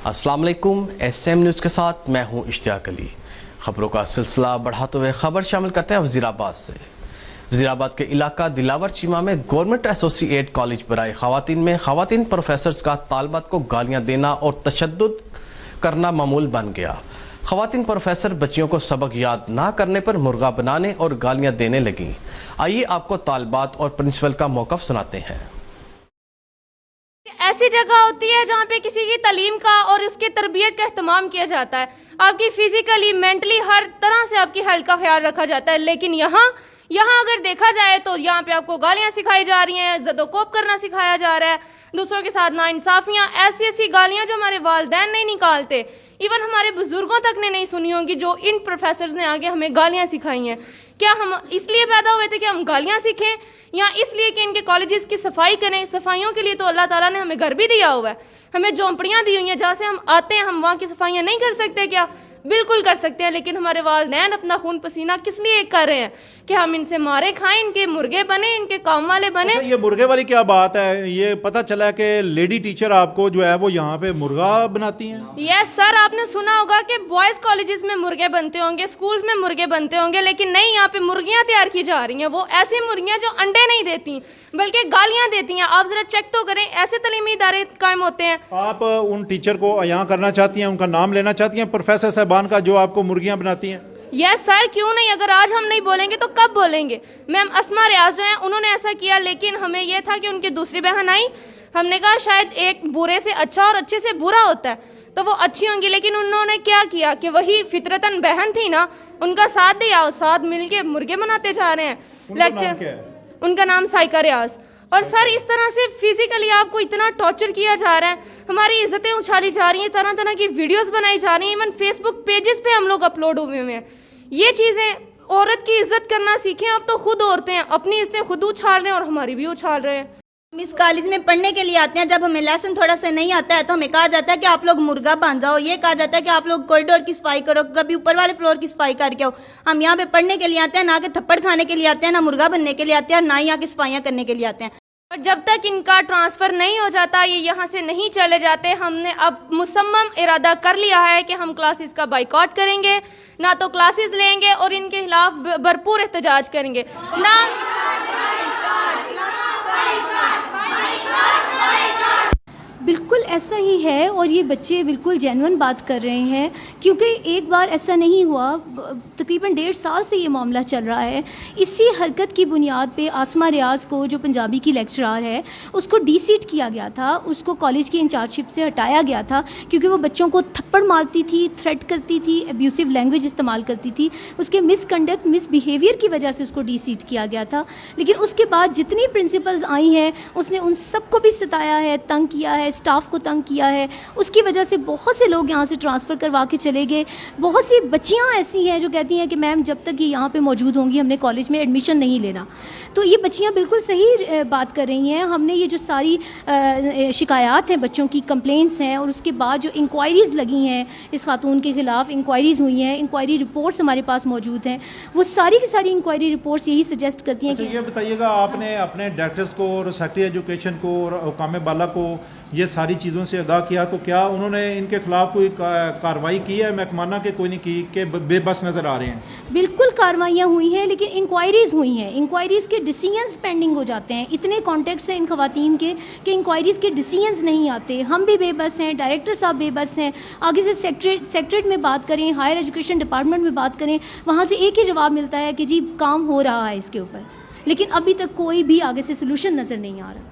अस्सलाम वालेकुम। SM news के साथ मैं हूं इश्तियाक अली। खबरों का सिलसिला बढ़ाते हुए खबर शामिल करते हैं वज़ीराबाद से। वज़ीराबाद के इलाका दिलावर चीमा में गवर्नमेंट एसोसिएट कॉलेज बराए ख़वातीन में ख़वातीन प्रोफेसर्स का तालबात को गालियां देना और तशद्दुद करना मामूल बन गया। ख़वातीन प्रोफेसर बच्चियों को सबक याद ना करने पर मुर्गा बनाने और गालियां देने लगीं। आइए आपको तालबात और प्रिंसिपल का मौक़िफ़ सुनाते हैं। ऐसी जगह होती है जहाँ पे किसी की तालीम का और उसकी तरबियत का एहतमाम किया जाता है, आपकी फिजिकली मेंटली हर तरह से आपकी हेल्थ का ख्याल रखा जाता है। लेकिन यहाँ अगर देखा जाए तो यहाँ पे आपको गालियाँ सिखाई जा रही हैं, ज़दोकोब करना सिखाया जा रहा है, दूसरों के साथ नाइंसाफ़ियाँ, ऐसी गालियाँ जो हमारे वालिदैन नहीं निकालते, इवन हमारे बुजुर्गों तक ने नहीं सुनी होंगी, जो इन प्रोफेसर्स ने आगे हमें गालियाँ सिखाई हैं। क्या हम इसलिए पैदा हुए थे कि हम गालियाँ सीखें, या इसलिए कि इनके कॉलेजेस की सफाई करें? सफाइयों के लिए तो अल्लाह ताला ने हमें घर भी दिया हुआ है, हमें झोंपड़ियाँ दी हुई हैं जहाँ से हम आते हैं, हम वहाँ की सफाइयाँ नहीं कर सकते क्या? बिल्कुल कर सकते हैं। लेकिन हमारे वालिदैन अपना खून पसीना किस लिए कर रहे हैं कि हम इनसे मारे खाएं, इनके मुर्गे बने, इनके काम वाले बने। अच्छा, ये मुर्गे वाली क्या बात है? ये पता चला कि लेडी टीचर आपको जो है वो यहाँ पे मुर्गा बनाती हैं? यस सर, आपने सुना होगा कि बॉयज़ कॉलेजेस में मुर्गे बनते होंगे, स्कूल्स में मुर्गे बनते होंगे, लेकिन नहीं, यहाँ पे मुर्गियाँ तैयार की जा रही हैं। वो ऐसी मुर्गियाँ जो अंडे नहीं देती बल्कि गालियाँ देती हैं। आप जरा चेक तो करें, ऐसे तालीमी इदारे कायम होते हैं। आप उन टीचर को यहाँ करना चाहती हैं, उनका नाम लेना चाहती हैं, प्रोफेसर साहबान का, जो आपको मुर्गियाँ बनाती हैं? यस सर, क्यों नहीं? अगर आज हम नहीं बोलेंगे तो कब बोलेंगे? मैम अस्मा रियाज जो हैं उन्होंने ऐसा किया, लेकिन हमें यह था कि उनकी दूसरी बहन आई, हमने कहा शायद एक बुरे से अच्छा और अच्छे से बुरा होता है तो वो अच्छी होंगी, लेकिन उन्होंने क्या किया कि वही फितरतन बहन थी ना, उनका साथ दिया और साथ मिलके मुर्गे बनाते जा रहे हैं। लेक्चर, उनका नाम साइका रियाज। और सर, इस तरह से फिजिकली आपको इतना टॉर्चर किया जा रहा है, हमारी इज्जतें उछाली जा रही हैं, तरह तरह की वीडियोस बनाई जा रही हैं, इवन फेसबुक पेजेस पे हम लोग अपलोड हुए हैं। ये चीज़ें, औरत की इज्जत करना सीखें। अब तो खुद औरतें अपनी इज्जतें खुद उछाल रहे हैं और हमारी भी उछाल रहे हैं। हम इस कॉलेज में पढ़ने के लिए आते हैं, जब हमें लेसन थोड़ा सा नहीं आता है तो हमें कहा जाता है कि आप लोग मुर्गा बांध जाओ, ये कहा जाता है कि आप लोग कॉरिडोर की सफाई करो, कभी ऊपर वाले फ्लोर की सफाई करके आओ। हम यहाँ पे पढ़ने के लिए आते हैं, ना कि थप्पड़ खाने के लिए आते हैं, ना मुर्गा बनने के लिए आते हैं, ना ही यहाँ की सफाइयाँ करने के लिए आते हैं। और जब तक इनका ट्रांसफ़र नहीं हो जाता, ये यहाँ से नहीं चले जाते, हमने अब मुसम्मम इरादा कर लिया है कि हम क्लासेस का बाइकआउट करेंगे, ना तो क्लासेस लेंगे और इनके खिलाफ भरपूर एहतजाज करेंगे। ना बिल्कुल ऐसा ही है, और ये बच्चे बिल्कुल जेन्युइन बात कर रहे हैं, क्योंकि एक बार ऐसा नहीं हुआ, तकरीबन 1.5 साल से ये मामला चल रहा है। इसी हरकत की बुनियाद पे आसमा रियाज को, जो पंजाबी की लेक्चरार है, उसको डीसीट किया गया था, उसको कॉलेज की इंचार्जशिप से हटाया गया था, क्योंकि वो बच्चों को थप्पड़ मारती थी, थ्रेट करती थी, एब्यूसिव लैंग्वेज इस्तेमाल करती थी। उसके मिसकंडक्ट, मिसबिहेवियर की वजह से उसको डीसीट किया गया था। लेकिन उसके बाद जितनी प्रिंसिपल्स आई हैं, उसने उन सबको भी सताया है, तंग किया है, स्टाफ को तंग किया है। उसकी वजह से बहुत से लोग यहाँ से ट्रांसफ़र करवा के चले गए। बहुत सी बच्चियाँ ऐसी हैं जो कहती हैं कि मैम जब तक ये यहाँ पे मौजूद होंगी हमने कॉलेज में एडमिशन नहीं लेना। तो ये बच्चियाँ बिल्कुल सही बात कर रही हैं। हमने ये जो सारी शिकायत हैं, बच्चों की कंप्लेंट्स हैं, और उसके बाद जो इंक्वायरीज़ लगी हैं इस खातून के ख़िलाफ़, इंक्वायरीज़ हुई हैं, इंक्वायरी रिपोर्ट्स हमारे पास मौजूद हैं, वो सारी की सारी इंक्वायरी रिपोर्ट्स यही सजेस्ट करती हैं। अच्छा, ये बताइएगा, आपने अपने डायरेक्टर्स को और सेक्रेटरी एजुकेशन को और हुकाम बाला को ये सारी चीज़ों से आगाह किया, तो क्या उन्होंने इनके खिलाफ कोई कार्रवाई की है? महकमाना के कोई नहीं की कि बेबस नज़र आ रहे हैं? बिल्कुल कार्रवाइयाँ हुई हैं, लेकिन इंक्वायरीज़ हुई हैं, इंक्वायरीज़ के डिसीजंस पेंडिंग हो जाते हैं। इतने कॉन्टेक्ट्स हैं इन खवातीन के कि इंक्वायरीज़ के डिसीजंस नहीं आते। हम भी बेबस हैं, डायरेक्टर साहब बेबस हैं। आगे से सेक्रेटरेट में बात करें, हायर एजुकेशन डिपार्टमेंट में बात करें, वहाँ से एक ही जवाब मिलता है कि जी काम हो रहा है इसके ऊपर, लेकिन अभी तक कोई भी आगे से सोल्यूशन नज़र नहीं आ रहा।